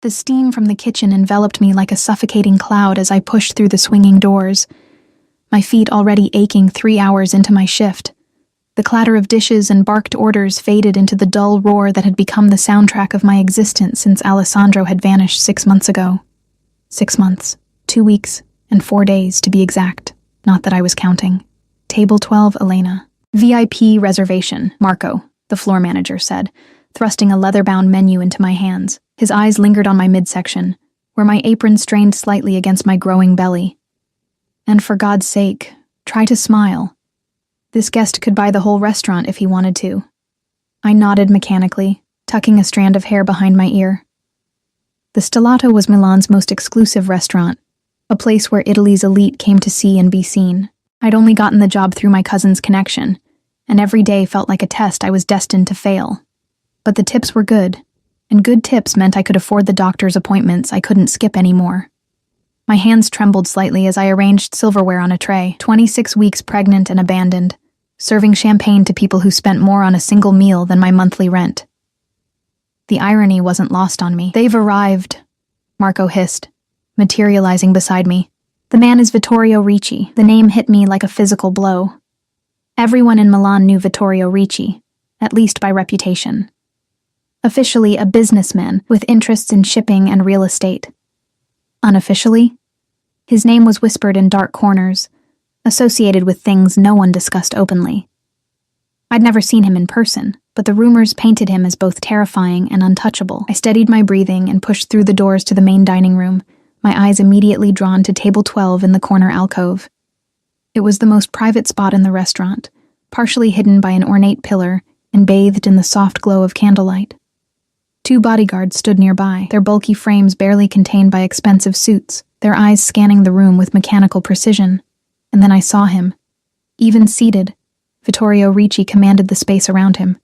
The steam from the kitchen enveloped me like a suffocating cloud as I pushed through the swinging doors, my feet already aching 3 hours into my shift. The clatter of dishes and barked orders faded into the dull roar that had become the soundtrack of my existence since Alessandro had vanished 6 months ago. 6 months, 2 weeks, and 4 days to be exact. Not that I was counting. Table 12, Elena. VIP reservation, Marco, the floor manager said, thrusting a leather-bound menu into my hands. His eyes lingered on my midsection, where my apron strained slightly against my growing belly. And for God's sake, try to smile. This guest could buy the whole restaurant if he wanted to. I nodded mechanically, tucking a strand of hair behind my ear. The Stellato was Milan's most exclusive restaurant, a place where Italy's elite came to see and be seen. I'd only gotten the job through my cousin's connection, and every day felt like a test I was destined to fail. But the tips were good, and good tips meant I could afford the doctor's appointments I couldn't skip anymore. My hands trembled slightly as I arranged silverware on a tray, 26 weeks pregnant and abandoned, serving champagne to people who spent more on a single meal than my monthly rent. The irony wasn't lost on me. "They've arrived," Marco hissed, materializing beside me. "The man is Vittorio Ricci." The name hit me like a physical blow. Everyone in Milan knew Vittorio Ricci, at least by reputation. Officially a businessman with interests in shipping and real estate. Unofficially, his name was whispered in dark corners, associated with things no one discussed openly. I'd never seen him in person, but the rumors painted him as both terrifying and untouchable. I steadied my breathing and pushed through the doors to the main dining room, my eyes immediately drawn to table 12 in the corner alcove. It was the most private spot in the restaurant, partially hidden by an ornate pillar and bathed in the soft glow of candlelight. 2 bodyguards stood nearby, their bulky frames barely contained by expensive suits, their eyes scanning the room with mechanical precision. And then I saw him. Even seated, Vittorio Ricci commanded the space around him.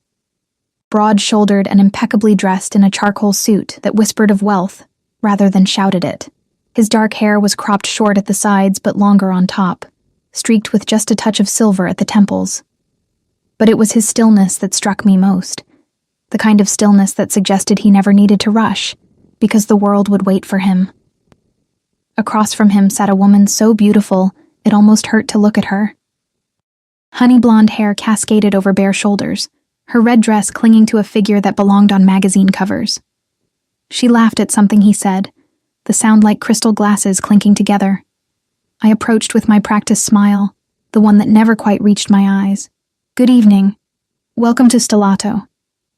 Broad-shouldered and impeccably dressed in a charcoal suit that whispered of wealth rather than shouted it. His dark hair was cropped short at the sides but longer on top, streaked with just a touch of silver at the temples. But it was his stillness that struck me most. The kind of stillness that suggested he never needed to rush, because the world would wait for him. Across from him sat a woman so beautiful, it almost hurt to look at her. Honey blonde hair cascaded over bare shoulders, her red dress clinging to a figure that belonged on magazine covers. She laughed at something he said, the sound like crystal glasses clinking together. I approached with my practiced smile, the one that never quite reached my eyes. "Good evening. Welcome to Stellato.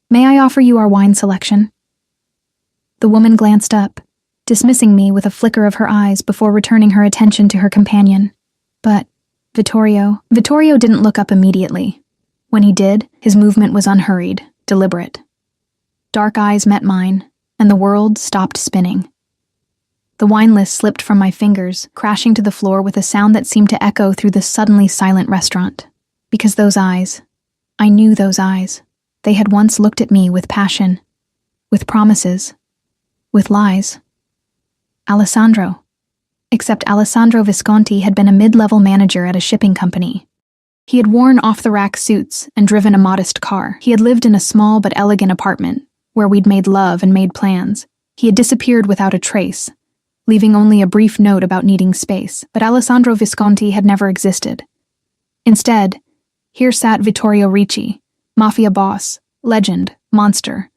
May I offer you our wine selection?" The woman glanced up, dismissing me with a flicker of her eyes before returning her attention to her companion. But Vittorio didn't look up immediately. When he did, his movement was unhurried, deliberate. Dark eyes met mine, and the world stopped spinning. The wine list slipped from my fingers, crashing to the floor with a sound that seemed to echo through the suddenly silent restaurant. Because those eyes, I knew those eyes. They had once looked at me with passion, with promises, with lies. Alessandro. Except Alessandro Visconti had been a mid-level manager at a shipping company. He had worn off-the-rack suits and driven a modest car. He had lived in a small but elegant apartment, where we'd made love and made plans. He had disappeared without a trace, leaving only a brief note about needing space. But Alessandro Visconti had never existed. Instead, here sat Vittorio Ricci, Mafia boss, legend, monster,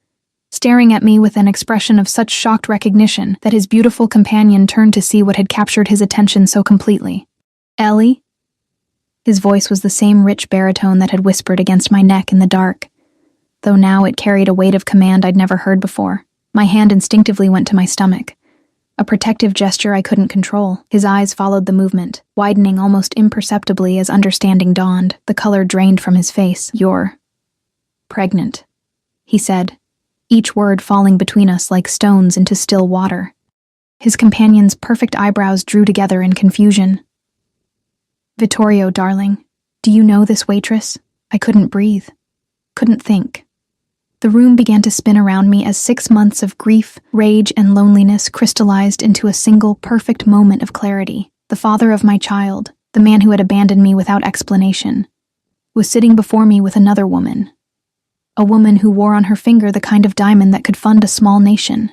staring at me with an expression of such shocked recognition that his beautiful companion turned to see what had captured his attention so completely. "Ellie?" His voice was the same rich baritone that had whispered against my neck in the dark, though now it carried a weight of command I'd never heard before. My hand instinctively went to my stomach, a protective gesture I couldn't control. His eyes followed the movement, widening almost imperceptibly as understanding dawned. The color drained from his face. "You're pregnant," he said, each word falling between us like stones into still water. His companion's perfect eyebrows drew together in confusion. "Vittorio, darling, do you know this waitress?" I couldn't breathe, couldn't think. The room began to spin around me as 6 months of grief, rage, and loneliness crystallized into a single perfect moment of clarity. The father of my child, the man who had abandoned me without explanation, was sitting before me with another woman. A woman who wore on her finger the kind of diamond that could fund a small nation.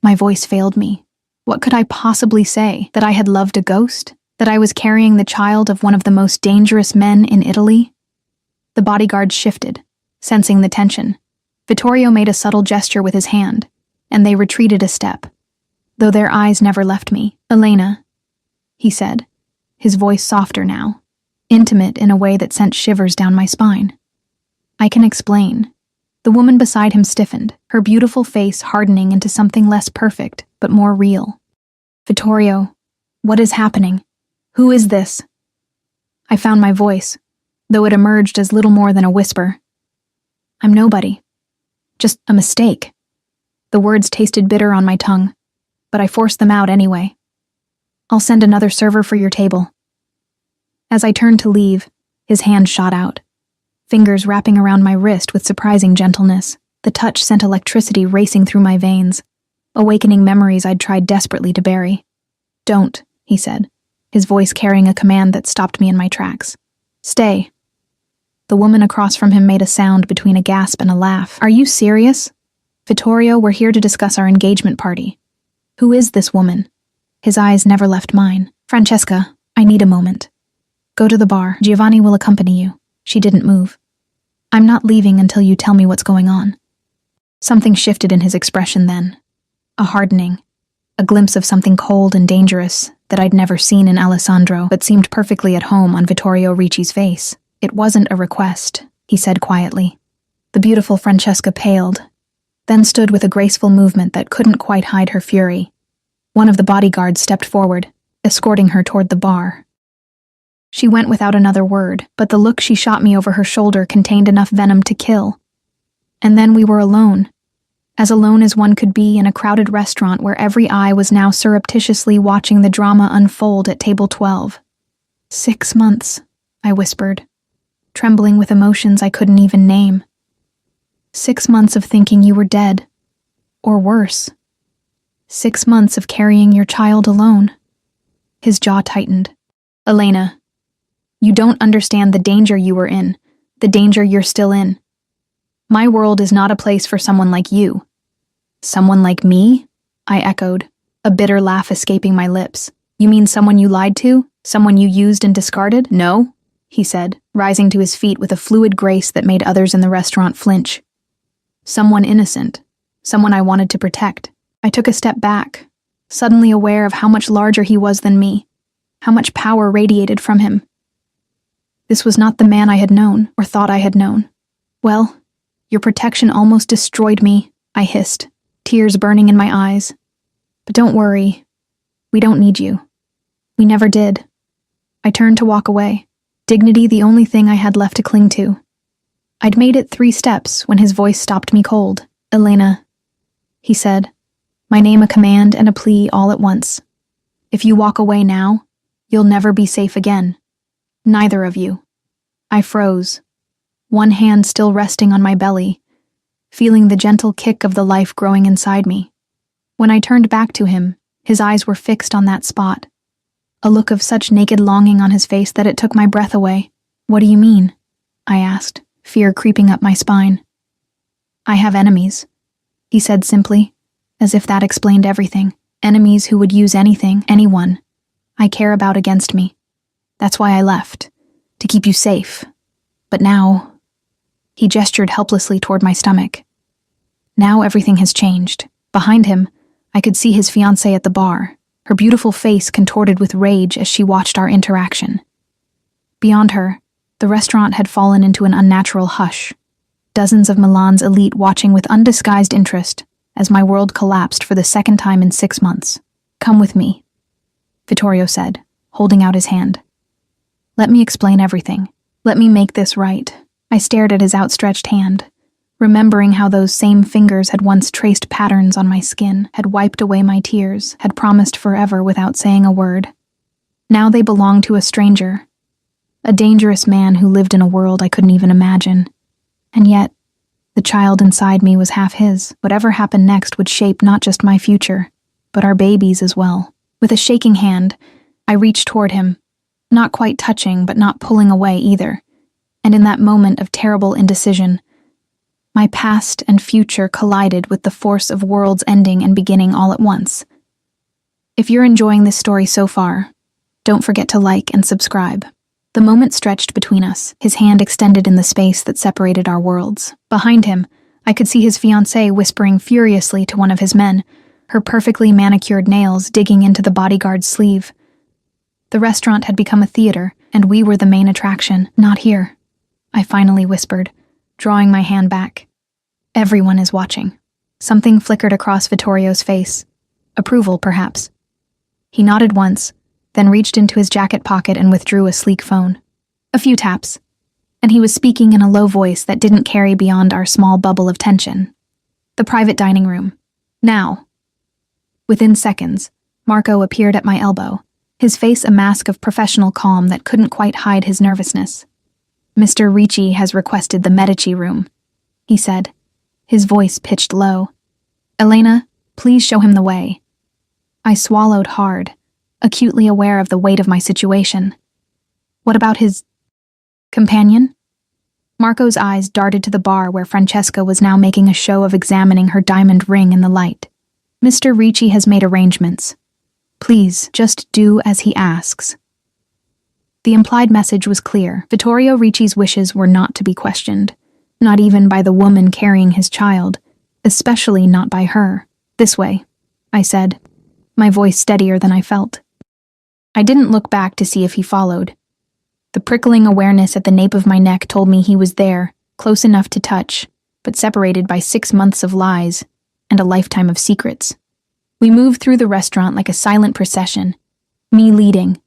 My voice failed me. What could I possibly say? That I had loved a ghost? That I was carrying the child of one of the most dangerous men in Italy? The bodyguards shifted, sensing the tension. Vittorio made a subtle gesture with his hand, and they retreated a step, though their eyes never left me. "Elena," he said, his voice softer now, intimate in a way that sent shivers down my spine. "I can explain." The woman beside him stiffened, her beautiful face hardening into something less perfect, but more real. "Vittorio, what is happening? Who is this?" I found my voice, though it emerged as little more than a whisper. "I'm nobody. Just a mistake." The words tasted bitter on my tongue, but I forced them out anyway. "I'll send another server for your table." As I turned to leave, his hand shot out, fingers wrapping around my wrist with surprising gentleness. The touch sent electricity racing through my veins, awakening memories I'd tried desperately to bury. "Don't," he said, his voice carrying a command that stopped me in my tracks. "Stay." The woman across from him made a sound between a gasp and a laugh. "Are you serious?" "Vittorio, we're here to discuss our engagement party." "Who is this woman?" His eyes never left mine. "Francesca, I need a moment." "Go to the bar. Giovanni will accompany you." She didn't move. "I'm not leaving until you tell me what's going on." Something shifted in his expression then. A hardening. A glimpse of something cold and dangerous that I'd never seen in Alessandro, but seemed perfectly at home on Vittorio Ricci's face. "It wasn't a request," he said quietly. The beautiful Francesca paled, then stood with a graceful movement that couldn't quite hide her fury. One of the bodyguards stepped forward, escorting her toward the bar. She went without another word, but the look she shot me over her shoulder contained enough venom to kill. And then we were alone as one could be in a crowded restaurant where every eye was now surreptitiously watching the drama unfold at table 12. 6 months, I whispered, trembling with emotions I couldn't even name. 6 months of thinking you were dead. Or worse. 6 months of carrying your child alone. His jaw tightened. "Elena, you don't understand the danger you were in, the danger you're still in. My world is not a place for someone like you." "Someone like me?" I echoed, a bitter laugh escaping my lips. "You mean someone you lied to? Someone you used and discarded?" "No," he said, rising to his feet with a fluid grace that made others in the restaurant flinch. "Someone innocent. Someone I wanted to protect." I took a step back, suddenly aware of how much larger he was than me, how much power radiated from him. This was not the man I had known, or thought I had known. "Well, your protection almost destroyed me," I hissed, tears burning in my eyes. "But don't worry. We don't need you. We never did." I turned to walk away, dignity the only thing I had left to cling to. I'd made it 3 steps when his voice stopped me cold. "Elena," he said, my name a command and a plea all at once. "If you walk away now, you'll never be safe again. Neither of you." I froze, one hand still resting on my belly, feeling the gentle kick of the life growing inside me. When I turned back to him, his eyes were fixed on that spot, a look of such naked longing on his face that it took my breath away. "What do you mean?" I asked, fear creeping up my spine. "I have enemies," he said simply, as if that explained everything. "Enemies who would use anything, anyone I care about against me. That's why I left, to keep you safe. But now..." He gestured helplessly toward my stomach. "Now everything has changed." Behind him, I could see his fiancée at the bar, her beautiful face contorted with rage as she watched our interaction. Beyond her, the restaurant had fallen into an unnatural hush, dozens of Milan's elite watching with undisguised interest as my world collapsed for the second time in 6 months. "Come with me," Vittorio said, holding out his hand. "Let me explain everything. Let me make this right." I stared at his outstretched hand, remembering how those same fingers had once traced patterns on my skin, had wiped away my tears, had promised forever without saying a word. Now they belonged to a stranger, a dangerous man who lived in a world I couldn't even imagine. And yet, the child inside me was half his. Whatever happened next would shape not just my future, but our babies as well. With a shaking hand, I reached toward him, not quite touching but not pulling away either. And in that moment of terrible indecision, My past and future collided with the force of worlds ending and beginning all at once. If you're enjoying this story so far, don't forget to like and subscribe. The moment stretched between us, his hand extended in the space that separated our worlds. Behind him, I could see his fiancée whispering furiously to one of his men, her perfectly manicured nails digging into the bodyguard's sleeve. The restaurant had become a theater, and we were the main attraction. Not here, I finally whispered, drawing my hand back. Everyone is watching. Something flickered across Vittorio's face. Approval, perhaps. He nodded once, then reached into his jacket pocket and withdrew a sleek phone. A few taps, and he was speaking in a low voice that didn't carry beyond our small bubble of tension. The private dining room. Now. Within seconds, Marco appeared at my elbow, his face a mask of professional calm that couldn't quite hide his nervousness. Mr. Ricci has requested the Medici room, he said, his voice pitched low. Elena, please show him the way. I swallowed hard, acutely aware of the weight of my situation. What about his companion? Marco's eyes darted to the bar where Francesca was now making a show of examining her diamond ring in the light. Mr. Ricci has made arrangements. Please, just do as he asks. The implied message was clear. Vittorio Ricci's wishes were not to be questioned, not even by the woman carrying his child, especially not by her. This way, I said, my voice steadier than I felt. I didn't look back to see if he followed. The prickling awareness at the nape of my neck told me he was there, close enough to touch, but separated by 6 months of lies and a lifetime of secrets. We moved through the restaurant like a silent procession, me leading,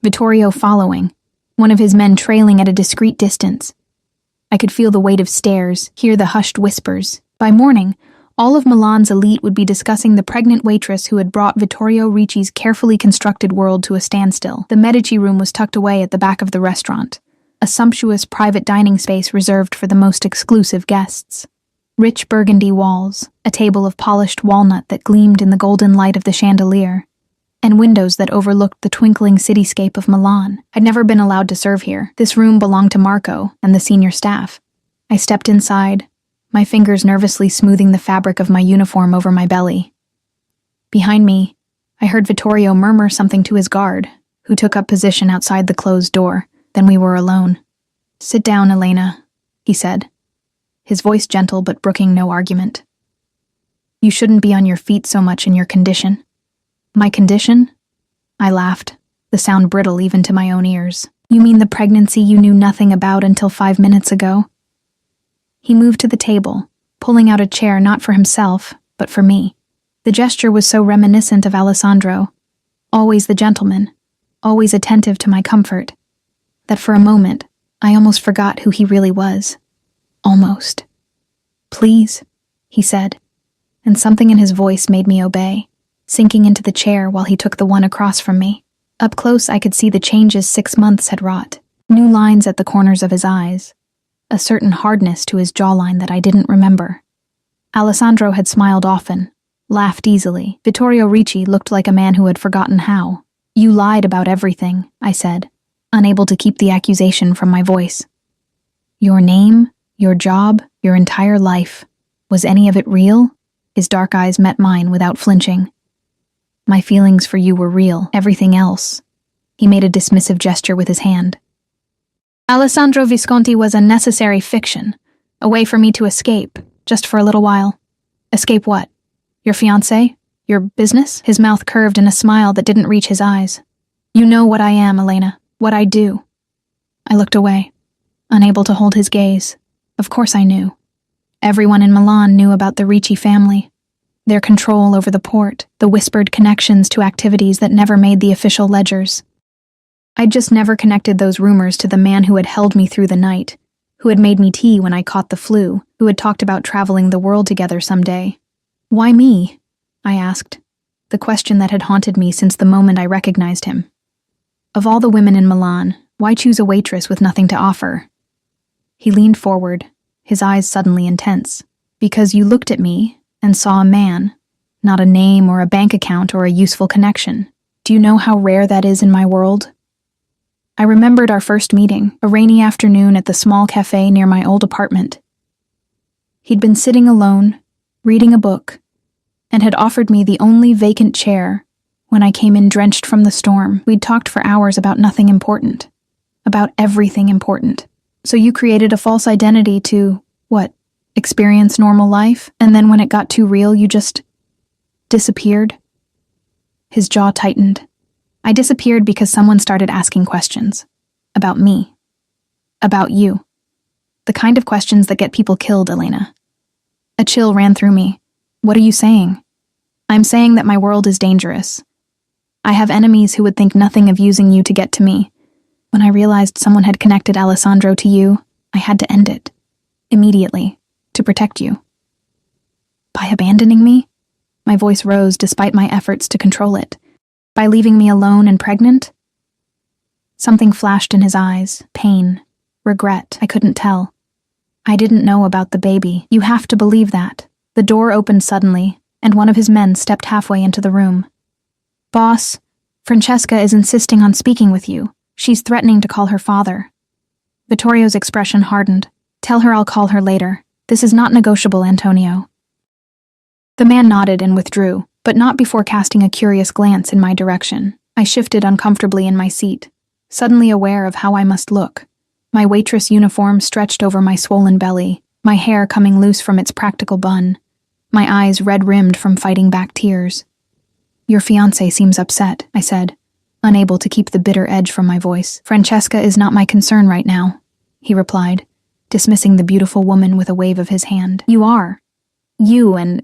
Vittorio following, one of his men trailing at a discreet distance. I could feel the weight of stares, hear the hushed whispers. By morning, all of Milan's elite would be discussing the pregnant waitress who had brought Vittorio Ricci's carefully constructed world to a standstill. The Medici room was tucked away at the back of the restaurant, a sumptuous private dining space reserved for the most exclusive guests. Rich burgundy walls, a table of polished walnut that gleamed in the golden light of the chandelier, and windows that overlooked the twinkling cityscape of Milan. I'd never been allowed to serve here. This room belonged to Marco and the senior staff. I stepped inside, my fingers nervously smoothing the fabric of my uniform over my belly. Behind me, I heard Vittorio murmur something to his guard, who took up position outside the closed door. Then we were alone. Sit down, Elena, he said, his voice gentle but brooking no argument. You shouldn't be on your feet so much in your condition. My condition? I laughed, the sound brittle even to my own ears. You mean the pregnancy you knew nothing about until 5 minutes ago? He moved to the table, pulling out a chair not for himself, but for me. The gesture was so reminiscent of Alessandro, always the gentleman, always attentive to my comfort, that for a moment, I almost forgot who he really was. Almost. Please, he said, and something in his voice made me obey, sinking into the chair while he took the one across from me. Up close, I could see the changes 6 months had wrought, new lines at the corners of his eyes, a certain hardness to his jawline that I didn't remember. Alessandro had smiled often, laughed easily. Vittorio Ricci looked like a man who had forgotten how. You lied about everything, I said, unable to keep the accusation from my voice. Your name, your job, your entire life. Was any of it real? His dark eyes met mine without flinching. My feelings for you were real. Everything else. He made a dismissive gesture with his hand. Alessandro Visconti was a necessary fiction, a way for me to escape, just for a little while. Escape what? Your fiancé? Your business? His mouth curved in a smile that didn't reach his eyes. You know what I am, Elena, what I do. I looked away, unable to hold his gaze. Of course I knew. Everyone in Milan knew about the Ricci family, their control over the port, the whispered connections to activities that never made the official ledgers. I'd just never connected those rumors to the man who had held me through the night, who had made me tea when I caught the flu, who had talked about traveling the world together someday. Why me? I asked, the question that had haunted me since the moment I recognized him. Of all the women in Milan, why choose a waitress with nothing to offer? He leaned forward, his eyes suddenly intense. Because you looked at me and saw a man, not a name or a bank account or a useful connection. Do you know how rare that is in my world? I remembered our first meeting, a rainy afternoon at the small cafe near my old apartment. He'd been sitting alone, reading a book, and had offered me the only vacant chair when I came in drenched from the storm. We'd talked for hours about nothing important, about everything important. So you created a false identity to, what, experience normal life? And then when it got too real, you just disappeared? His jaw tightened. I disappeared because someone started asking questions. About me. About you. The kind of questions that get people killed, Elena. A chill ran through me. What are you saying? I'm saying that my world is dangerous. I have enemies who would think nothing of using you to get to me. When I realized someone had connected Alessandro to you, I had to end it. Immediately. To protect you. By abandoning me? My voice rose despite my efforts to control it. By leaving me alone and pregnant? Something flashed in his eyes. Pain. Regret. I couldn't tell. I didn't know about the baby. You have to believe that. The door opened suddenly, and one of his men stepped halfway into the room. Boss, Francesca is insisting on speaking with you. She's threatening to call her father. Vittorio's expression hardened. Tell her I'll call her later. This is not negotiable, Antonio. The man nodded and withdrew, but not before casting a curious glance in my direction. I shifted uncomfortably in my seat, suddenly aware of how I must look. My waitress uniform stretched over my swollen belly, my hair coming loose from its practical bun, my eyes red-rimmed from fighting back tears. Your fiancé seems upset, I said, unable to keep the bitter edge from my voice. Francesca is not my concern right now, he replied, dismissing the beautiful woman with a wave of his hand. You are. You and...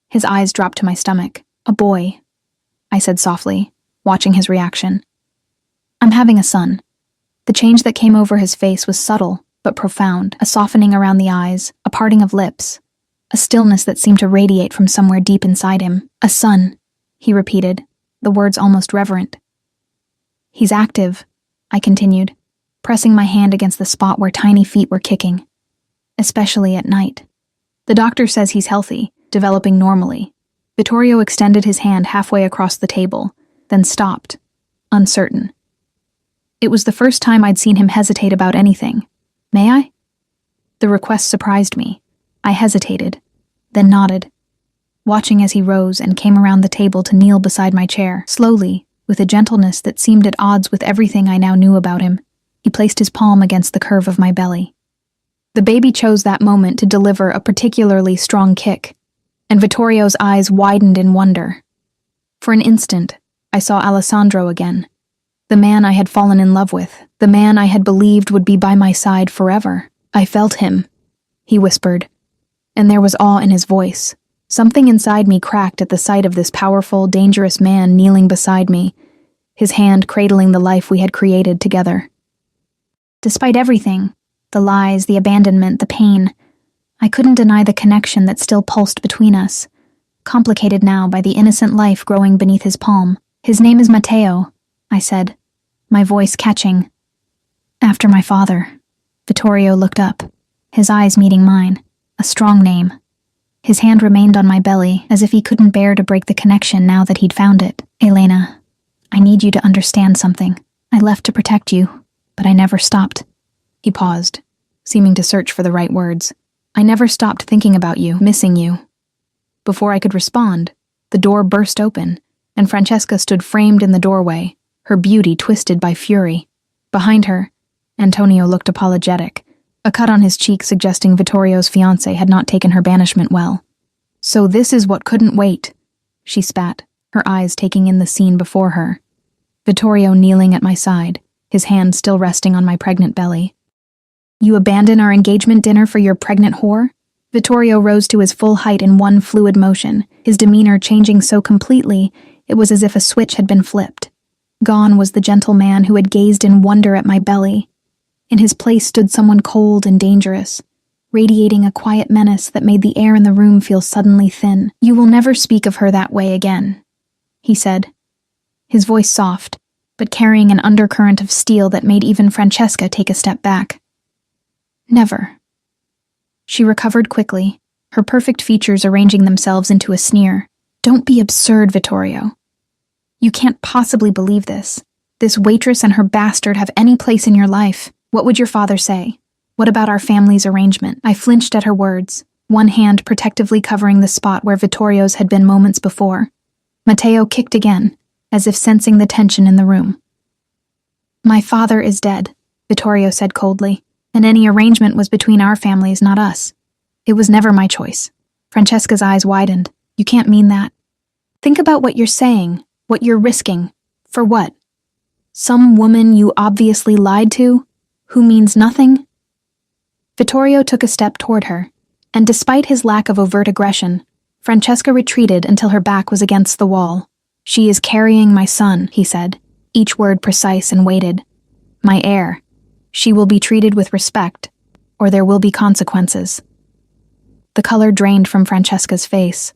His eyes dropped to my stomach. A boy, I said softly, watching his reaction. I'm having a son. The change that came over his face was subtle, but profound, a softening around the eyes, a parting of lips, a stillness that seemed to radiate from somewhere deep inside him. A son, he repeated, the words almost reverent. He's active, I continued, pressing my hand against the spot where tiny feet were kicking, especially at night. The doctor says he's healthy, developing normally. Vittorio extended his hand halfway across the table, then stopped, uncertain. It was the first time I'd seen him hesitate about anything. May I? The request surprised me. I hesitated, then nodded, watching as he rose and came around the table to kneel beside my chair. Slowly, with a gentleness that seemed at odds with everything I now knew about him, he placed his palm against the curve of my belly. The baby chose that moment to deliver a particularly strong kick, and Vittorio's eyes widened in wonder. For an instant, I saw Alessandro again, the man I had fallen in love with, the man I had believed would be by my side forever. I felt him, he whispered, and there was awe in his voice. Something inside me cracked at the sight of this powerful, dangerous man kneeling beside me, his hand cradling the life we had created together. Despite everything, the lies, the abandonment, the pain, I couldn't deny the connection that still pulsed between us, complicated now by the innocent life growing beneath his palm. His name is Matteo, I said, my voice catching. After my father. Vittorio looked up, his eyes meeting mine. A strong name. His hand remained on my belly, as if he couldn't bear to break the connection now that he'd found it. Elena, I need you to understand something. I left to protect you, but I never stopped. He paused, seeming to search for the right words. I never stopped thinking about you, missing you. Before I could respond, the door burst open, and Francesca stood framed in the doorway, her beauty twisted by fury. Behind her, Antonio looked apologetic, a cut on his cheek suggesting Vittorio's fiancé had not taken her banishment well. So this is what couldn't wait, she spat, her eyes taking in the scene before her. Vittorio kneeling at my side, his hand still resting on my pregnant belly. You abandon our engagement dinner for your pregnant whore? Vittorio rose to his full height in one fluid motion, his demeanor changing so completely it was as if a switch had been flipped. Gone was the gentle man who had gazed in wonder at my belly. In his place stood someone cold and dangerous, radiating a quiet menace that made the air in the room feel suddenly thin. You will never speak of her that way again, he said, his voice soft, but carrying an undercurrent of steel that made even Francesca take a step back. Never. She recovered quickly, her perfect features arranging themselves into a sneer. Don't be absurd, Vittorio. You can't possibly believe this. This waitress and her bastard have any place in your life. What would your father say? What about our family's arrangement? I flinched at her words, one hand protectively covering the spot where Vittorio's had been moments before. Matteo kicked again, as if sensing the tension in the room. My father is dead, Vittorio said coldly, and any arrangement was between our families, not us. It was never my choice. Francesca's eyes widened. You can't mean that. Think about what you're saying, what you're risking. For what? Some woman you obviously lied to, who means nothing? Vittorio took a step toward her, and despite his lack of overt aggression, Francesca retreated until her back was against the wall. She is carrying my son, he said, each word precise and weighted. My heir. She will be treated with respect, or there will be consequences. The color drained from Francesca's face.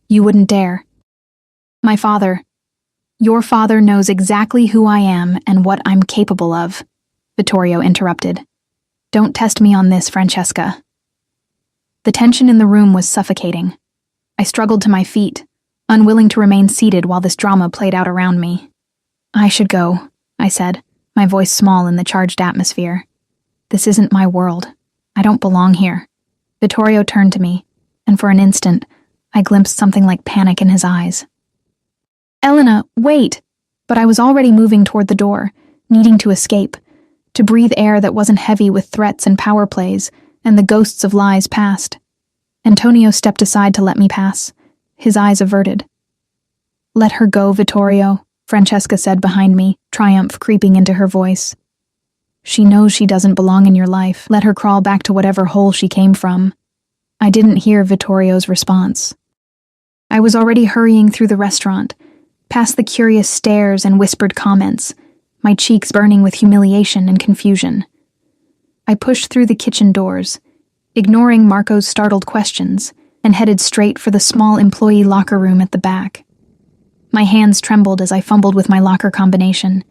You wouldn't dare. My father. Your father knows exactly who I am and what I'm capable of, Vittorio interrupted. Don't test me on this, Francesca. The tension in the room was suffocating. I struggled to my feet, unwilling to remain seated while this drama played out around me. I should go, I said, my voice small in the charged atmosphere. This isn't my world. I don't belong here. Vittorio turned to me, and for an instant, I glimpsed something like panic in his eyes. Elena, wait! But I was already moving toward the door, needing to escape, to breathe air that wasn't heavy with threats and power plays, and the ghosts of lies past. Antonio stepped aside to let me pass, his eyes averted. Let her go, Vittorio, Francesca said behind me, triumph creeping into her voice. She knows she doesn't belong in your life. Let her crawl back to whatever hole she came from. I didn't hear Vittorio's response. I was already hurrying through the restaurant, past the curious stares and whispered comments, my cheeks burning with humiliation and confusion. I pushed through the kitchen doors, ignoring Marco's startled questions, and headed straight for the small employee locker room at the back. My hands trembled as I fumbled with my locker combination,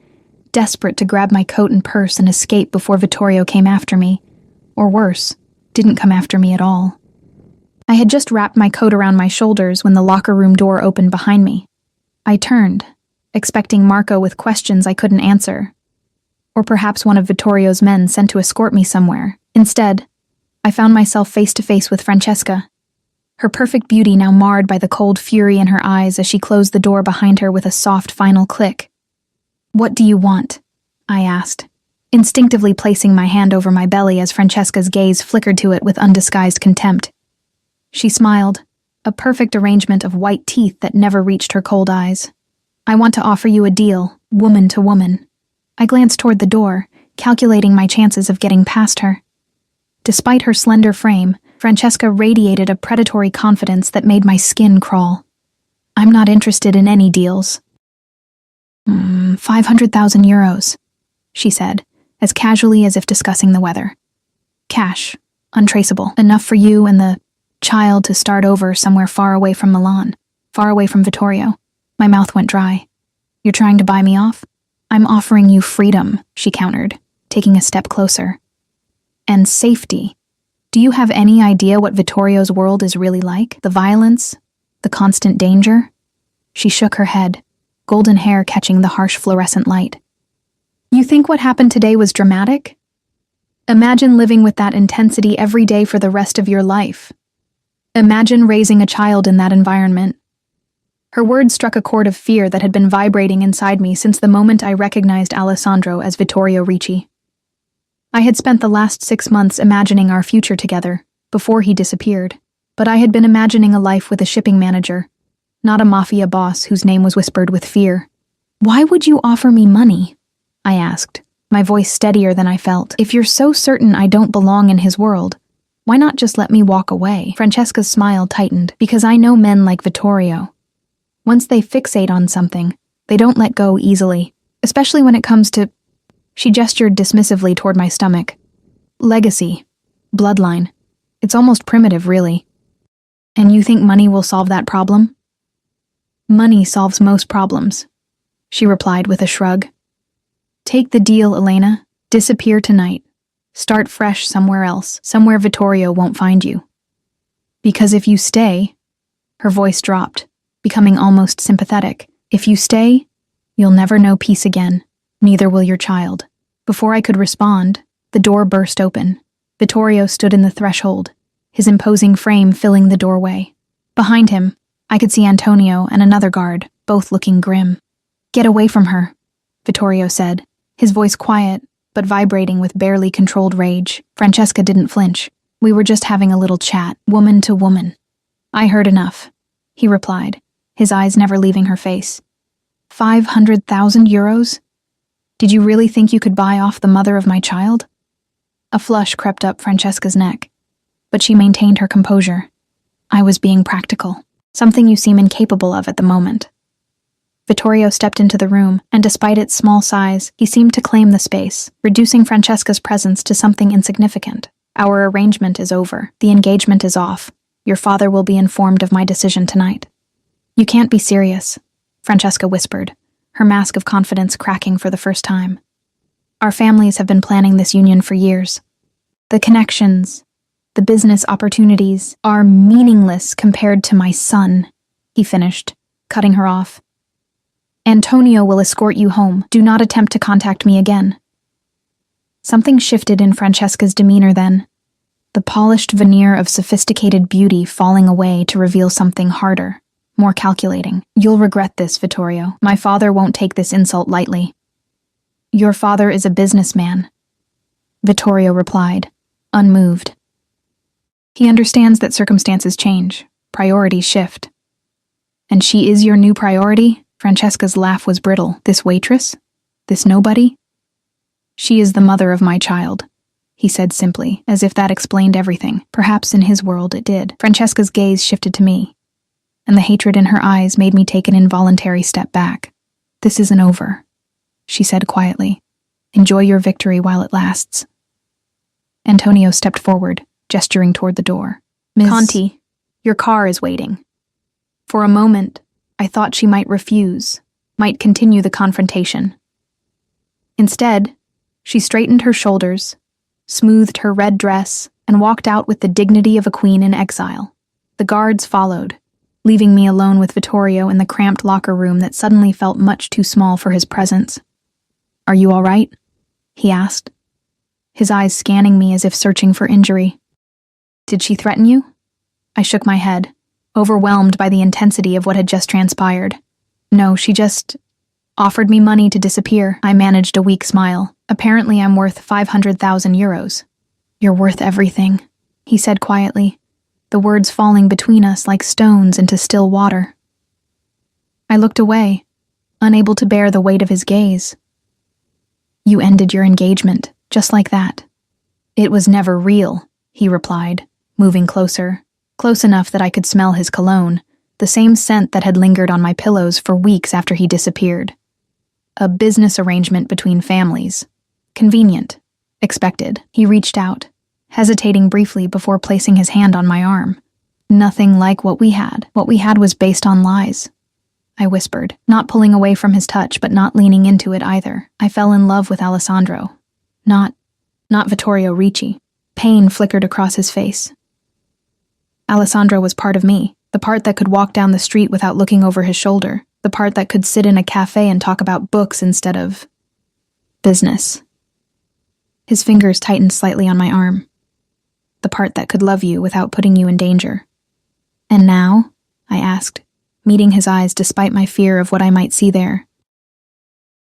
desperate to grab my coat and purse and escape before Vittorio came after me, or worse, didn't come after me at all. I had just wrapped my coat around my shoulders when the locker room door opened behind me. I turned, expecting Marco with questions I couldn't answer, or perhaps one of Vittorio's men sent to escort me somewhere. Instead, I found myself face to face with Francesca, her perfect beauty now marred by the cold fury in her eyes as she closed the door behind her with a soft final click. What do you want? I asked, instinctively placing my hand over my belly as Francesca's gaze flickered to it with undisguised contempt. She smiled, a perfect arrangement of white teeth that never reached her cold eyes. I want to offer you a deal, woman to woman. I glanced toward the door, calculating my chances of getting past her. Despite her slender frame, Francesca radiated a predatory confidence that made my skin crawl. I'm not interested in any deals. 500,000 euros, she said, as casually as if discussing the weather. Cash, untraceable, enough for you and the child to start over somewhere far away from Milan, far away from Vittorio. My mouth went dry. You're trying to buy me off? I'm offering you freedom, she countered, taking a step closer. And safety. Do you have any idea what Vittorio's world is really like? The violence? The constant danger? She shook her head, golden hair catching the harsh fluorescent light. You think what happened today was dramatic? Imagine living with that intensity every day for the rest of your life. Imagine raising a child in that environment. Her words struck a chord of fear that had been vibrating inside me since the moment I recognized Alessandro as Vittorio Ricci. I had spent the last 6 months imagining our future together, before he disappeared, but I had been imagining a life with a shipping manager, not a mafia boss whose name was whispered with fear. Why would you offer me money? I asked, my voice steadier than I felt. If you're so certain I don't belong in his world, why not just let me walk away? Francesca's smile tightened, because I know men like Vittorio. Once they fixate on something, they don't let go easily, especially when it comes to... She gestured dismissively toward my stomach. Legacy. Bloodline. It's almost primitive, really. And you think money will solve that problem? Money solves most problems, she replied with a shrug. Take the deal, Elena. Disappear tonight. Start fresh somewhere else, somewhere Vittorio won't find you. Because if you stay... Her voice dropped, becoming almost sympathetic. If you stay, you'll never know peace again. Neither will your child. Before I could respond, the door burst open, Vittorio stood in the threshold, his imposing frame filling the doorway. Behind him, I could see Antonio and another guard, both looking grim. "Get away from her," Vittorio said, his voice quiet, but vibrating with barely controlled rage. Francesca didn't flinch. "We were just having a little chat, woman to woman." "I heard enough," he replied, his eyes never leaving her face. 500,000 euros? Did you really think you could buy off the mother of my child? A flush crept up Francesca's neck, but she maintained her composure. "I was being practical, something you seem incapable of at the moment." Vittorio stepped into the room, and despite its small size, he seemed to claim the space, reducing Francesca's presence to something insignificant. "Our arrangement is over. The engagement is off. Your father will be informed of my decision tonight." "You can't be serious," Francesca whispered, her mask of confidence cracking for the first time. "Our families have been planning this union for years. The connections, the business opportunities are meaningless compared to my son," he finished, cutting her off. "Antonio will escort you home. Do not attempt to contact me again." Something shifted in Francesca's demeanor then, the polished veneer of sophisticated beauty falling away to reveal something harder, more calculating. "You'll regret this, Vittorio. My father won't take this insult lightly." "Your father is a businessman," Vittorio replied, unmoved. "He understands that circumstances change, priorities shift." "And she is your new priority?" Francesca's laugh was brittle. "This waitress? This nobody?" "She is the mother of my child," he said simply, as if that explained everything. Perhaps in his world it did. Francesca's gaze shifted to me, and the hatred in her eyes made me take an involuntary step back. "This isn't over," she said quietly. "Enjoy your victory while it lasts." Antonio stepped forward, gesturing toward the door. "Ms. Conti, your car is waiting." For a moment, I thought she might refuse, might continue the confrontation. Instead, she straightened her shoulders, smoothed her red dress, and walked out with the dignity of a queen in exile. The guards followed, leaving me alone with Vittorio in the cramped locker room that suddenly felt much too small for his presence. "Are you all right?" he asked, his eyes scanning me as if searching for injury. "Did she threaten you?" I shook my head, overwhelmed by the intensity of what had just transpired. "No, she just offered me money to disappear." I managed a weak smile. "Apparently I'm worth 500,000 euros. "You're worth everything," he said quietly, the words falling between us like stones into still water. I looked away, unable to bear the weight of his gaze. "You ended your engagement, just like that." "It was never real," he replied, moving closer, close enough that I could smell his cologne, the same scent that had lingered on my pillows for weeks after he disappeared. "A business arrangement between families. Convenient. Expected." He reached out, hesitating briefly before placing his hand on my arm. "Nothing like what we had. What we had was based on lies," I whispered, not pulling away from his touch but not leaning into it either. "I fell in love with Alessandro. Not Vittorio Ricci." Pain flickered across his face. Alessandro was part of me, the part that could walk down the street without looking over his shoulder, the part that could sit in a cafe and talk about books instead of business. His fingers tightened slightly on my arm. "The part that could love you without putting you in danger." "And now?" I asked, meeting his eyes despite my fear of what I might see there.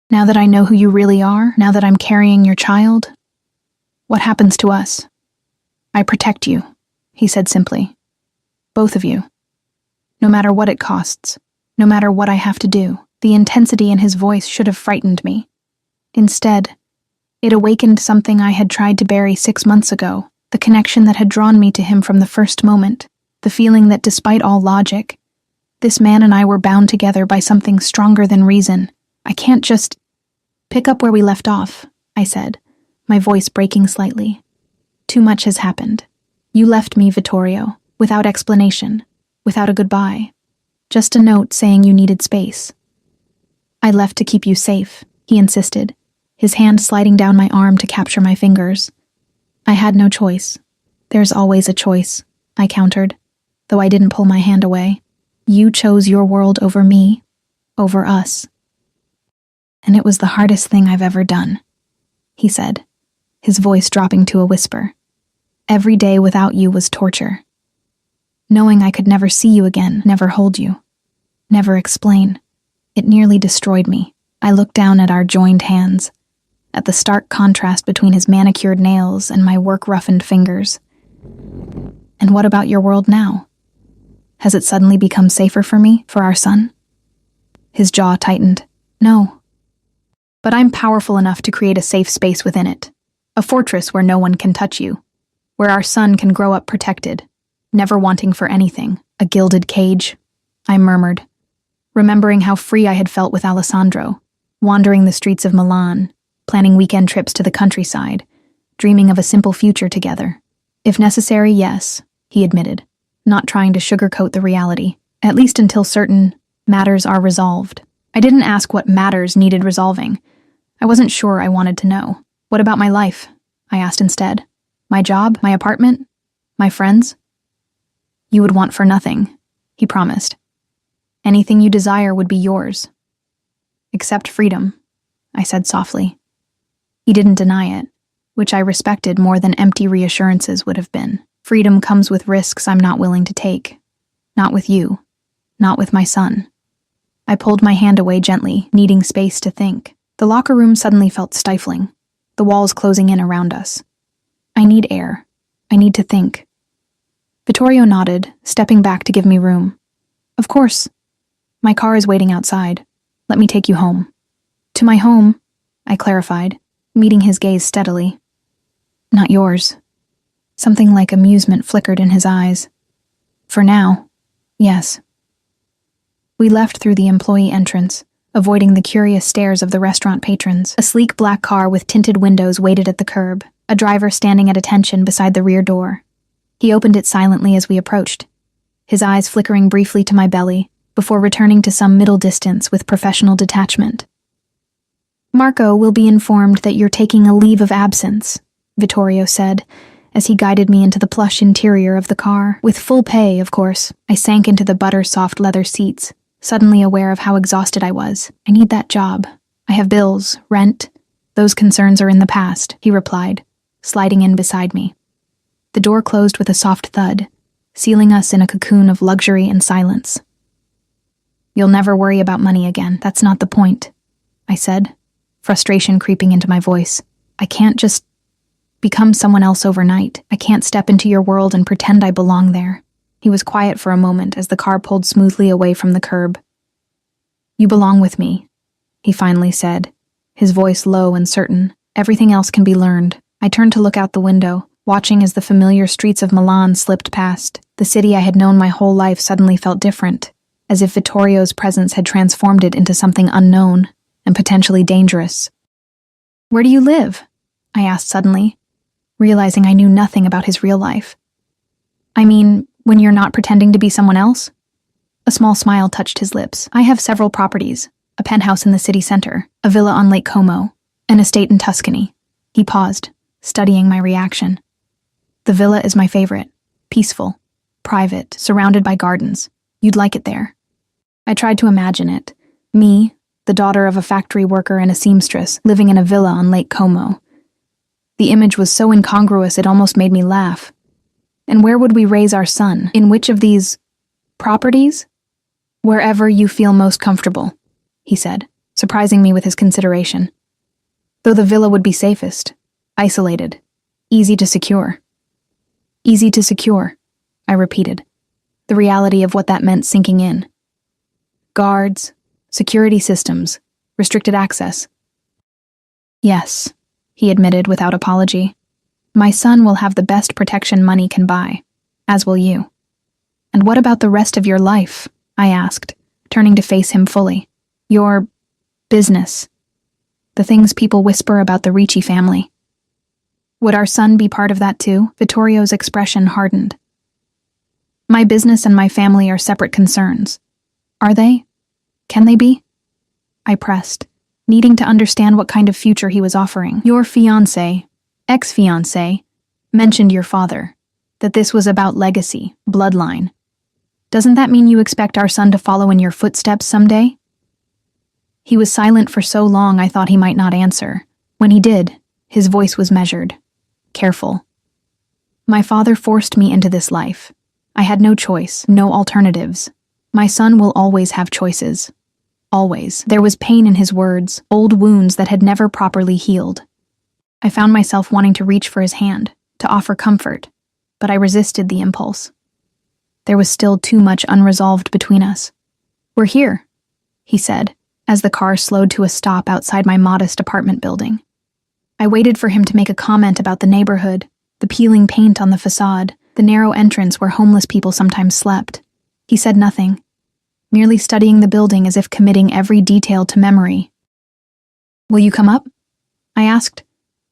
"Now that I know who you really are, now that I'm carrying your child, what happens to us?" "I protect you," he said simply. "Both of you. No matter what it costs, no matter what I have to do." The intensity in his voice should have frightened me. Instead, it awakened something I had tried to bury 6 months ago, the connection that had drawn me to him from the first moment, the feeling that despite all logic, this man and I were bound together by something stronger than reason. "I can't just pick up where we left off," I said, my voice breaking slightly. "Too much has happened. You left me, Vittorio, without explanation, without a goodbye. Just a note saying you needed space." "I left to keep you safe," he insisted, his hand sliding down my arm to capture my fingers. "I had no choice." "There's always a choice," I countered, though I didn't pull my hand away. "You chose your world over me, over us." "And it was the hardest thing I've ever done," he said, his voice dropping to a whisper. Every day without you was torture. Knowing I could never see you again, never hold you, never explain, it nearly destroyed me. I looked down at our joined hands, at the stark contrast between his manicured nails and my work-roughened fingers. And what about your world now? Has it suddenly become safer for me, for our son? His jaw tightened. No. But I'm powerful enough to create a safe space within it. A fortress where no one can touch you. Where our son can grow up protected, never wanting for anything. A gilded cage, I murmured, remembering how free I had felt with Alessandro, wandering the streets of Milan, planning weekend trips to the countryside, dreaming of a simple future together. If necessary, yes, he admitted, not trying to sugarcoat the reality, at least until certain matters are resolved. I didn't ask what matters needed resolving. I wasn't sure I wanted to know. What about my life? I asked instead. My job, my apartment, my friends? You would want for nothing, he promised. Anything you desire would be yours. Except freedom, I said softly. He didn't deny it, which I respected more than empty reassurances would have been. Freedom comes with risks I'm not willing to take. Not with you. Not with my son. I pulled my hand away gently, needing space to think. The locker room suddenly felt stifling, the walls closing in around us. I need air. I need to think. Vittorio nodded, stepping back to give me room. Of course. My car is waiting outside. Let me take you home. To my home, I clarified, meeting his gaze steadily. Not yours. Something like amusement flickered in his eyes. For now, yes. We left through the employee entrance, avoiding the curious stares of the restaurant patrons. A sleek black car with tinted windows waited at the curb, a driver standing at attention beside the rear door. He opened it silently as we approached, his eyes flickering briefly to my belly, before returning to some middle distance with professional detachment. Marco will be informed that you're taking a leave of absence, Vittorio said, as he guided me into the plush interior of the car. With full pay, of course, I sank into the butter-soft leather seats, suddenly aware of how exhausted I was. I need that job. I have bills, rent. Those concerns are in the past, he replied, sliding in beside me. The door closed with a soft thud, sealing us in a cocoon of luxury and silence. You'll never worry about money again. That's not the point, I said, frustration creeping into my voice. I can't just become someone else overnight. I can't step into your world and pretend I belong there. He was quiet for a moment as the car pulled smoothly away from the curb. You belong with me, he finally said, his voice low and certain. Everything else can be learned. I turned to look out the window, watching as the familiar streets of Milan slipped past. The city I had known my whole life suddenly felt different, as if Vittorio's presence had transformed it into something unknown and potentially dangerous. Where do you live? I asked suddenly, realizing I knew nothing about his real life. I mean, when you're not pretending to be someone else? A small smile touched his lips. I have several properties, a penthouse in the city center, a villa on Lake Como, an estate in Tuscany. He paused, studying my reaction. The villa is my favorite. Peaceful, private, surrounded by gardens. You'd like it there. I tried to imagine it. Me, the daughter of a factory worker and a seamstress, living in a villa on Lake Como. The image was so incongruous it almost made me laugh. And where would we raise our son? In which of these properties? Wherever you feel most comfortable, he said, surprising me with his consideration. Though the villa would be safest, isolated, easy to secure. Easy to secure, I repeated, the reality of what that meant sinking in. Guards, security systems, restricted access. Yes, he admitted without apology. My son will have the best protection money can buy, as will you. And what about the rest of your life? I asked, turning to face him fully. Your business. The things people whisper about the Ricci family. Would our son be part of that too? Vittorio's expression hardened. My business and my family are separate concerns. Are they? Can they be? I pressed, needing to understand what kind of future he was offering. Your fiancé, ex-fiancé, mentioned your father, that this was about legacy, bloodline. Doesn't that mean you expect our son to follow in your footsteps someday? He was silent for so long I thought he might not answer. When he did, his voice was measured, careful. My father forced me into this life. I had no choice, no alternatives. My son will always have choices. Always. There was pain in his words, old wounds that had never properly healed. I found myself wanting to reach for his hand, to offer comfort, but I resisted the impulse. There was still too much unresolved between us. "We're here," he said, as the car slowed to a stop outside my modest apartment building. I waited for him to make a comment about the neighborhood, the peeling paint on the facade, the narrow entrance where homeless people sometimes slept. He said nothing, merely studying the building as if committing every detail to memory. "Will you come up?" I asked,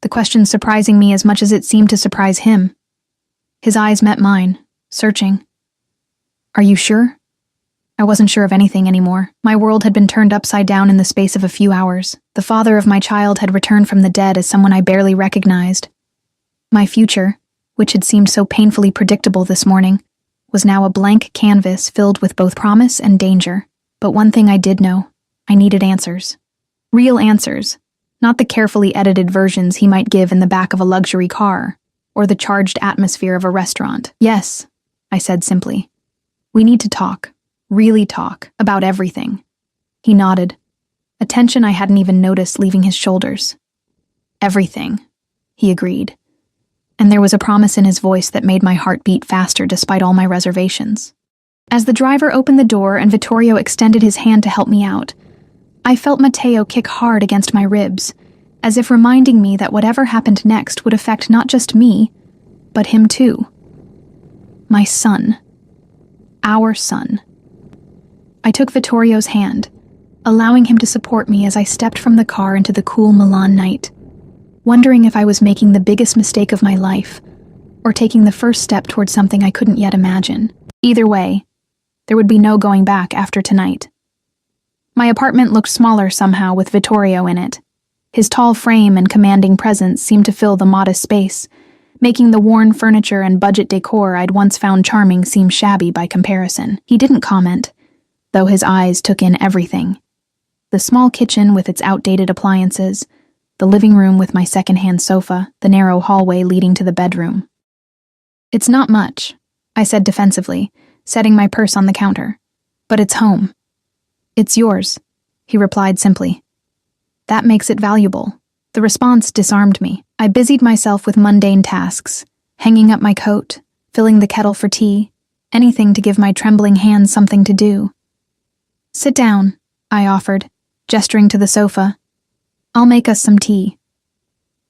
the question surprising me as much as it seemed to surprise him. His eyes met mine, searching. "Are you sure?" I wasn't sure of anything anymore. My world had been turned upside down in the space of a few hours. The father of my child had returned from the dead as someone I barely recognized. My future, which had seemed so painfully predictable this morning, was now a blank canvas filled with both promise and danger. But one thing I did know, I needed answers. Real answers, not the carefully edited versions he might give in the back of a luxury car, or the charged atmosphere of a restaurant. "Yes," I said simply. "We need to talk. Really talk, about everything." He nodded, a tension I hadn't even noticed leaving his shoulders. "Everything," he agreed, and there was a promise in his voice that made my heart beat faster despite all my reservations. As the driver opened the door and Vittorio extended his hand to help me out, I felt Matteo kick hard against my ribs, as if reminding me that whatever happened next would affect not just me, but him too. My son. Our son. I took Vittorio's hand, allowing him to support me as I stepped from the car into the cool Milan night, wondering if I was making the biggest mistake of my life, or taking the first step towards something I couldn't yet imagine. Either way, there would be no going back after tonight. My apartment looked smaller somehow with Vittorio in it. His tall frame and commanding presence seemed to fill the modest space, making the worn furniture and budget decor I'd once found charming seem shabby by comparison. He didn't comment, though his eyes took in everything. The small kitchen with its outdated appliances, the living room with my secondhand sofa, the narrow hallway leading to the bedroom. "It's not much," I said defensively, setting my purse on the counter. "But it's home." "It's yours," he replied simply. "That makes it valuable." The response disarmed me. I busied myself with mundane tasks, hanging up my coat, filling the kettle for tea, anything to give my trembling hands something to do. "Sit down," I offered, gesturing to the sofa. "I'll make us some tea."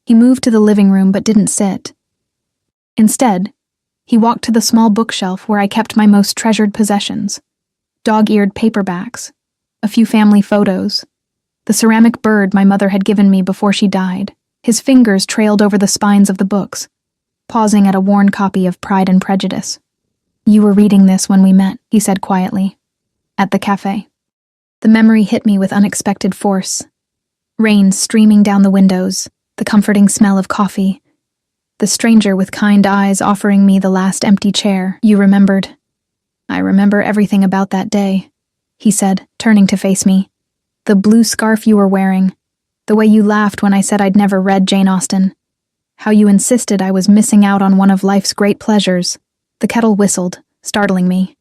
He moved to the living room but didn't sit. Instead, he walked to the small bookshelf where I kept my most treasured possessions. Dog-eared paperbacks, a few family photos, the ceramic bird my mother had given me before she died. His fingers trailed over the spines of the books, pausing at a worn copy of Pride and Prejudice. "You were reading this when we met," he said quietly, "at the cafe." The memory hit me with unexpected force. Rain streaming down the windows, the comforting smell of coffee, the stranger with kind eyes offering me the last empty chair. "You remembered." "I remember everything about that day," he said, turning to face me. "The blue scarf you were wearing, the way you laughed when I said I'd never read Jane Austen, how you insisted I was missing out on one of life's great pleasures." The kettle whistled, startling me.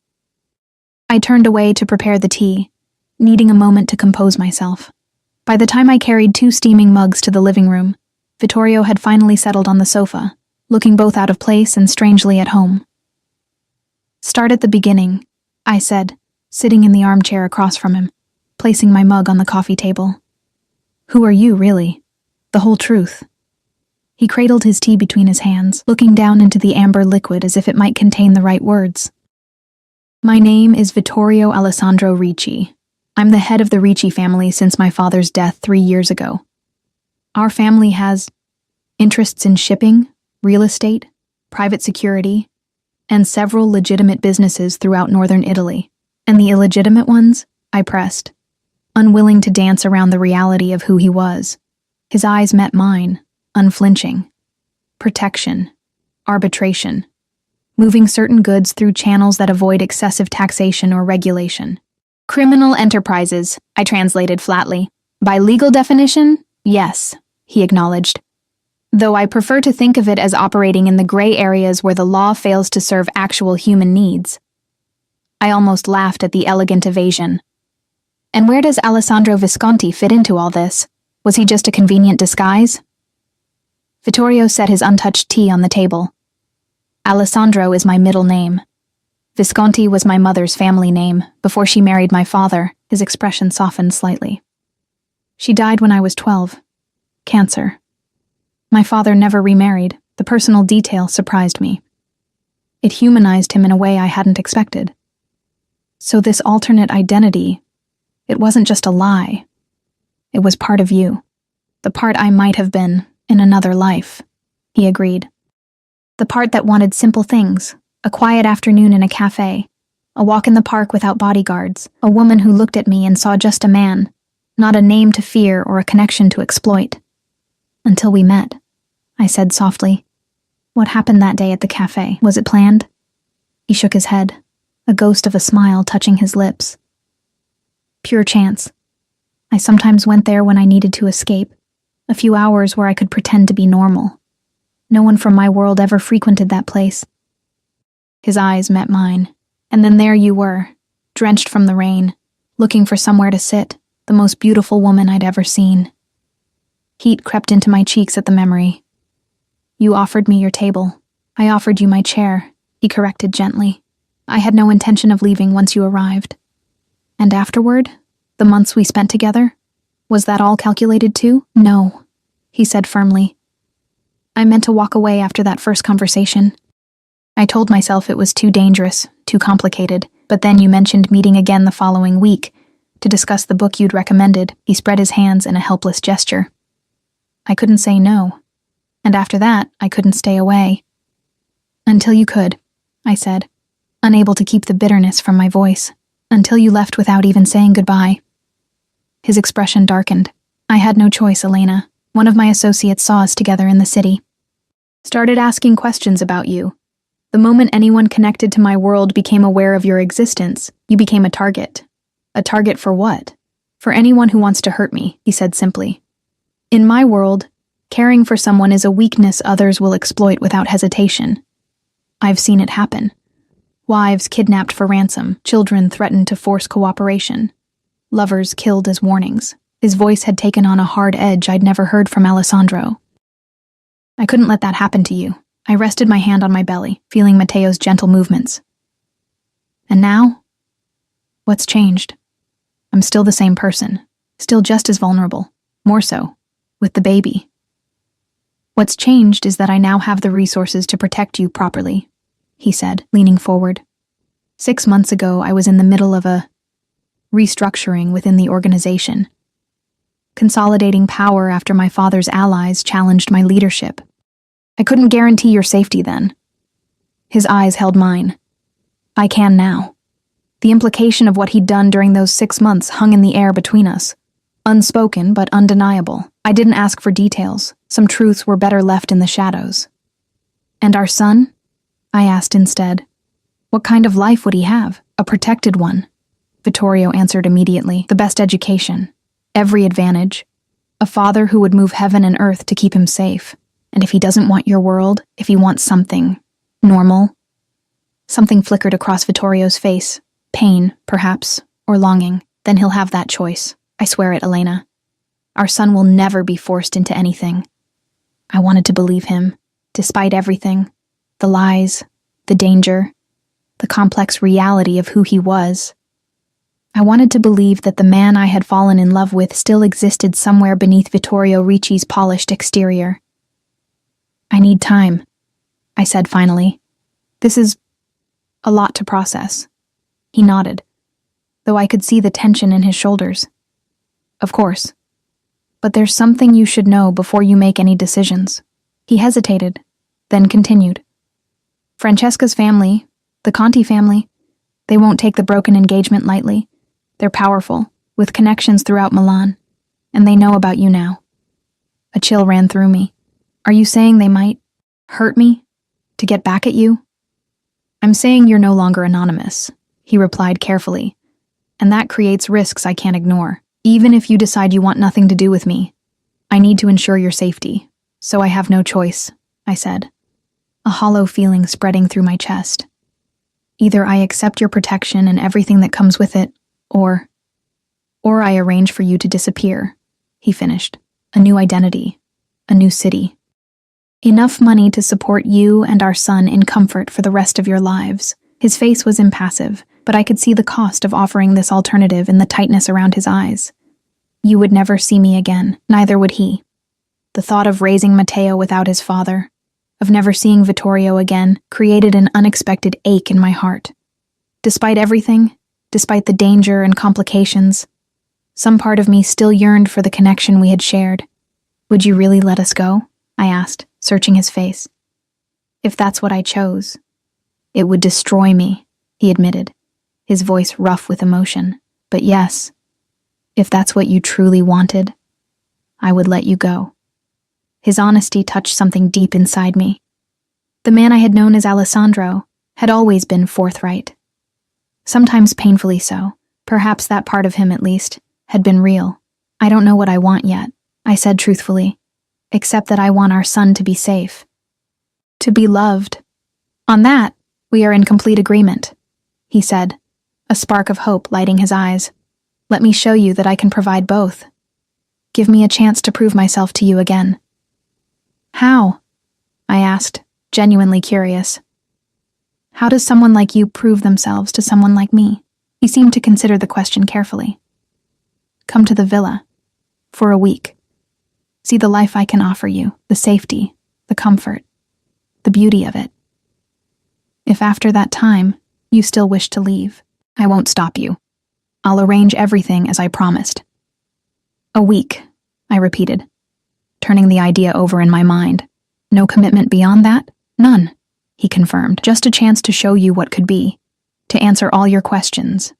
I turned away to prepare the tea, needing a moment to compose myself. By the time I carried 2 steaming mugs to the living room, Vittorio had finally settled on the sofa, looking both out of place and strangely at home. "Start at the beginning," I said, sitting in the armchair across from him, placing my mug on the coffee table. "Who are you, really? The whole truth." He cradled his tea between his hands, looking down into the amber liquid as if it might contain the right words. "My name is Vittorio Alessandro Ricci. I'm the head of the Ricci family since my father's death 3 years ago. Our family has interests in shipping, real estate, private security, and several legitimate businesses throughout northern Italy. And the illegitimate ones?" I pressed, unwilling to dance around the reality of who he was. His eyes met mine, unflinching. Protection, arbitration, moving certain goods through channels that avoid excessive taxation or regulation. "Criminal enterprises," I translated flatly. "By legal definition, yes," he acknowledged. though I prefer to think of it as operating in the gray areas where the law fails to serve actual human needs. I almost laughed at the elegant evasion. And where does Alessandro Visconti fit into all this? Was he just a convenient disguise? Vittorio set his untouched tea on the table. Alessandro is my middle name. Visconti was my mother's family name. Before she married my father, his expression softened slightly. She died when I was 12. Cancer. My father never remarried. The personal detail surprised me. It humanized him in a way I hadn't expected. So this alternate identity, it wasn't just a lie. It was part of you. The part I might have been in another life, he agreed. The part that wanted simple things, a quiet afternoon in a cafe, a walk in the park without bodyguards, a woman who looked at me and saw just a man, not a name to fear or a connection to exploit. Until we met, I said softly. What happened that day at the cafe? Was it planned? He shook his head, a ghost of a smile touching his lips. Pure chance. I sometimes went there when I needed to escape, a few hours where I could pretend to be normal. No one from my world ever frequented that place. His eyes met mine, and then there you were, drenched from the rain, looking for somewhere to sit, the most beautiful woman I'd ever seen. Heat crept into my cheeks at the memory. You offered me your table. I offered you my chair, he corrected gently. I had no intention of leaving once you arrived. And afterward, the months we spent together, was that all calculated too? No, he said firmly. I meant to walk away after that first conversation. I told myself it was too dangerous, too complicated, but then you mentioned meeting again the following week to discuss the book you'd recommended. He spread his hands in a helpless gesture. I couldn't say no, and after that, I couldn't stay away. Until you could, I said, unable to keep the bitterness from my voice, until you left without even saying goodbye. His expression darkened. I had no choice, Elena. One of my associates saw us together in the city. Started asking questions about you. The moment anyone connected to my world became aware of your existence, you became a target. A target for what? For anyone who wants to hurt me, he said simply. In my world, caring for someone is a weakness others will exploit without hesitation. I've seen it happen. Wives kidnapped for ransom, children threatened to force cooperation. Lovers killed as warnings. His voice had taken on a hard edge I'd never heard from Alessandro. I couldn't let that happen to you. I rested my hand on my belly, feeling Matteo's gentle movements. And now? What's changed? I'm still the same person, still just as vulnerable, more so, with the baby. What's changed is that I now have the resources to protect you properly, he said, leaning forward. 6 months ago, I was in the middle of a restructuring within the organization. Consolidating power after my father's allies challenged my leadership. I couldn't guarantee your safety then. His eyes held mine. I can now. The implication of what he'd done during those 6 months hung in the air between us. Unspoken, but undeniable. I didn't ask for details. Some truths were better left in the shadows. And our son? I asked instead. What kind of life would he have? A protected one. Vittorio answered immediately. The best education. Every advantage. A father who would move heaven and earth to keep him safe. And if he doesn't want your world, if he wants something normal. Something flickered across Vittorio's face. Pain, perhaps, or longing. Then he'll have that choice. I swear it, Elena. Our son will never be forced into anything. I wanted to believe him, despite everything. The lies, the danger, the complex reality of who he was. I wanted to believe that the man I had fallen in love with still existed somewhere beneath Vittorio Ricci's polished exterior. I need time, I said finally. This is a lot to process. He nodded, though I could see the tension in his shoulders. Of course. But there's something you should know before you make any decisions. He hesitated, then continued. Francesca's family, the Conti family, they won't take the broken engagement lightly. They're powerful, with connections throughout Milan, and they know about you now. A chill ran through me. Are you saying they might hurt me? To get back at you? I'm saying you're no longer anonymous, he replied carefully, and that creates risks I can't ignore. Even if you decide you want nothing to do with me, I need to ensure your safety. So I have no choice, I said, a hollow feeling spreading through my chest. Either I accept your protection and everything that comes with it, or I arrange for you to disappear, he finished. A new identity, a new city. Enough money to support you and our son in comfort for the rest of your lives. His face was impassive, but I could see the cost of offering this alternative in the tightness around his eyes. You would never see me again, neither would he. The thought of raising Matteo without his father, of never seeing Vittorio again, created an unexpected ache in my heart. Despite everything, despite the danger and complications, some part of me still yearned for the connection we had shared. Would you really let us go? I asked, searching his face. If that's what I chose. It would destroy me, he admitted, his voice rough with emotion. But yes, if that's what you truly wanted, I would let you go. His honesty touched something deep inside me. The man I had known as Alessandro had always been forthright. Sometimes painfully so. Perhaps that part of him, at least, had been real. I don't know what I want yet, I said truthfully, except that I want our son to be safe. To be loved. On that, we are in complete agreement, he said, a spark of hope lighting his eyes. Let me show you that I can provide both. Give me a chance to prove myself to you again. How? I asked, genuinely curious. How does someone like you prove themselves to someone like me? He seemed to consider the question carefully. Come to the villa. For a week. See the life I can offer you, the safety, the comfort, the beauty of it. If after that time, you still wish to leave, I won't stop you. I'll arrange everything as I promised. A week, I repeated, turning the idea over in my mind. No commitment beyond that? None, he confirmed. Just a chance to show you what could be, to answer all your questions,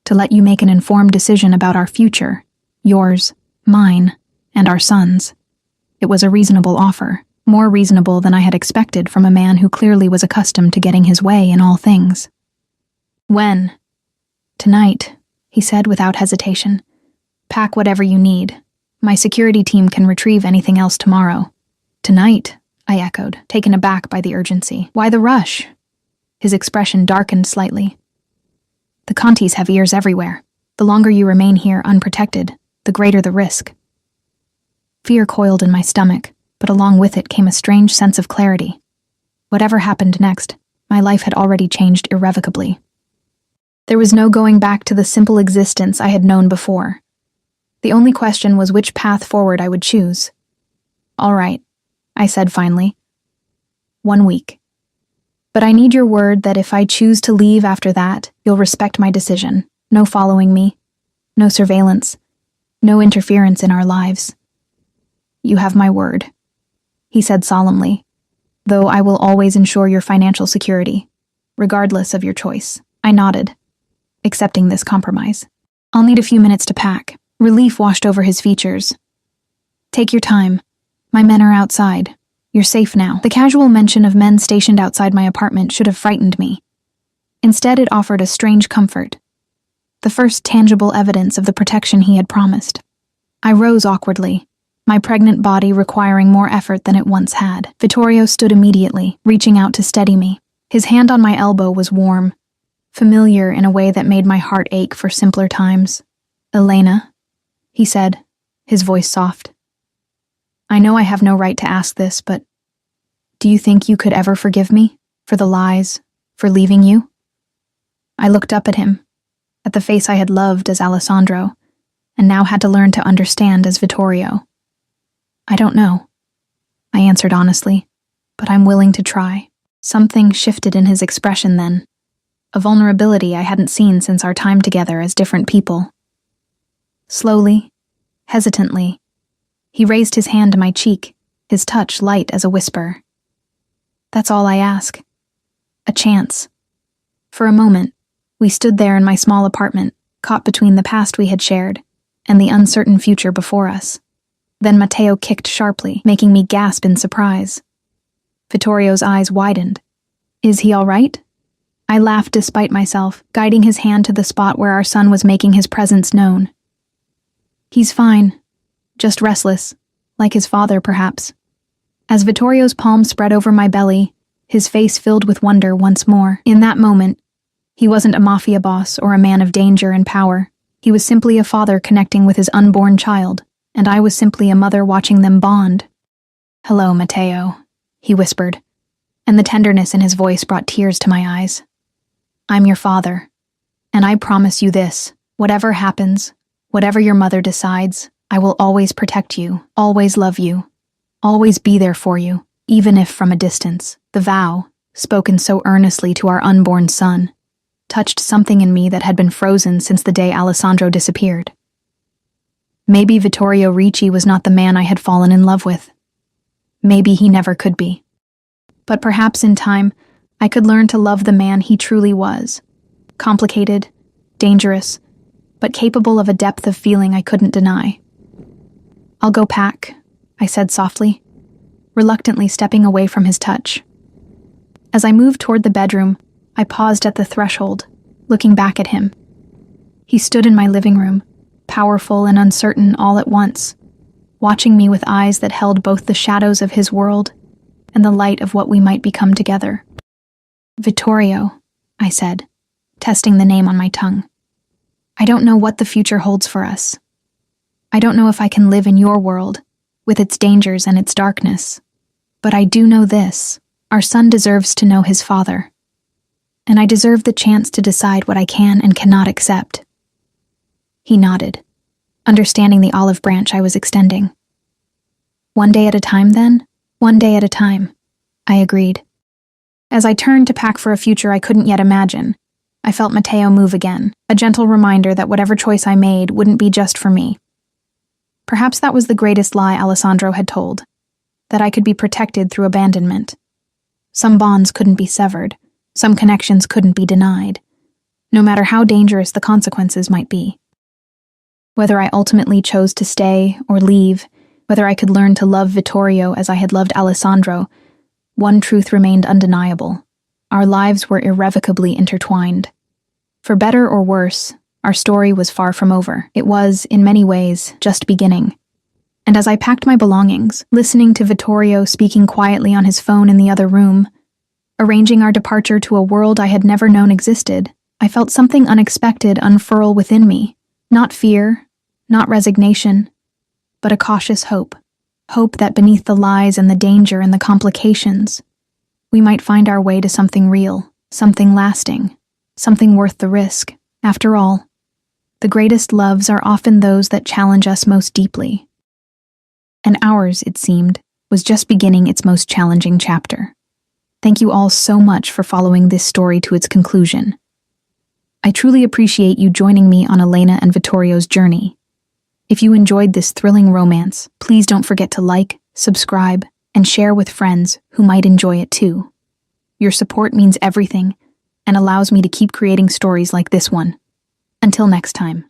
to let you make an informed decision about our future, yours, mine, and our son's. It was a reasonable offer, more reasonable than I had expected from a man who clearly was accustomed to getting his way in all things. When? Tonight, he said without hesitation. Pack whatever you need. My security team can retrieve anything else tomorrow. Tonight, I echoed, taken aback by the urgency. Why the rush? His expression darkened slightly. The Contis have ears everywhere. The longer you remain here unprotected, the greater the risk. Fear coiled in my stomach, but along with it came a strange sense of clarity. Whatever happened next, my life had already changed irrevocably. There was no going back to the simple existence I had known before. The only question was which path forward I would choose. All right, I said finally. 1 week. But I need your word that if I choose to leave after that, you'll respect my decision. No following me, no surveillance, no interference in our lives. You have my word, he said solemnly, though I will always ensure your financial security, regardless of your choice. I nodded, accepting this compromise. I'll need a few minutes to pack. Relief washed over his features. Take your time. My men are outside. You're safe now. The casual mention of men stationed outside my apartment should have frightened me. Instead, it offered a strange comfort. The first tangible evidence of the protection he had promised. I rose awkwardly, my pregnant body requiring more effort than it once had. Vittorio stood immediately, reaching out to steady me. His hand on my elbow was warm, familiar in a way that made my heart ache for simpler times. Elena, he said, his voice soft. I know I have no right to ask this, but do you think you could ever forgive me for the lies, for leaving you? I looked up at him, at the face I had loved as Alessandro, and now had to learn to understand as Vittorio. I don't know, I answered honestly, but I'm willing to try. Something shifted in his expression then, a vulnerability I hadn't seen since our time together as different people. Slowly, hesitantly, he raised his hand to my cheek, his touch light as a whisper. That's all I ask. A chance. For a moment, we stood there in my small apartment, caught between the past we had shared and the uncertain future before us. Then Matteo kicked sharply, making me gasp in surprise. Vittorio's eyes widened. Is he all right? I laughed despite myself, guiding his hand to the spot where our son was making his presence known. He's fine. Just restless. Like his father, perhaps. As Vittorio's palm spread over my belly, his face filled with wonder once more. In that moment, he wasn't a mafia boss or a man of danger and power. He was simply a father connecting with his unborn child, and I was simply a mother watching them bond. "Hello, Matteo," he whispered, and the tenderness in his voice brought tears to my eyes. "I'm your father, and I promise you this, whatever happens, whatever your mother decides, I will always protect you, always love you, always be there for you, even if from a distance." The vow, spoken so earnestly to our unborn son, touched something in me that had been frozen since the day Alessandro disappeared. Maybe Vittorio Ricci was not the man I had fallen in love with. Maybe he never could be. But perhaps in time, I could learn to love the man he truly was. Complicated, dangerous, but capable of a depth of feeling I couldn't deny. "I'll go pack," I said softly, reluctantly stepping away from his touch. As I moved toward the bedroom, I paused at the threshold, looking back at him. He stood in my living room, powerful and uncertain all at once, watching me with eyes that held both the shadows of his world and the light of what we might become together. "Vittorio," I said, testing the name on my tongue. "I don't know what the future holds for us. I don't know if I can live in your world, with its dangers and its darkness. But I do know this. Our son deserves to know his father. And I deserve the chance to decide what I can and cannot accept." He nodded, understanding the olive branch I was extending. "One day at a time, then? One day at a time," I agreed. As I turned to pack for a future I couldn't yet imagine, I felt Matteo move again, a gentle reminder that whatever choice I made wouldn't be just for me. Perhaps that was the greatest lie Alessandro had told, that I could be protected through abandonment. Some bonds couldn't be severed, some connections couldn't be denied, no matter how dangerous the consequences might be. Whether I ultimately chose to stay or leave, whether I could learn to love Vittorio as I had loved Alessandro, one truth remained undeniable. Our lives were irrevocably intertwined. For better or worse, our story was far from over. It was, in many ways, just beginning. And as I packed my belongings, listening to Vittorio speaking quietly on his phone in the other room, arranging our departure to a world I had never known existed, I felt something unexpected unfurl within me. Not fear, not resignation, but a cautious hope. Hope that beneath the lies and the danger and the complications, we might find our way to something real, something lasting, something worth the risk. After all, the greatest loves are often those that challenge us most deeply. And ours, it seemed, was just beginning its most challenging chapter. Thank you all so much for following this story to its conclusion. I truly appreciate you joining me on Elena and Vittorio's journey. If you enjoyed this thrilling romance, please don't forget to like, subscribe, and share with friends who might enjoy it too. Your support means everything and allows me to keep creating stories like this one. Until next time.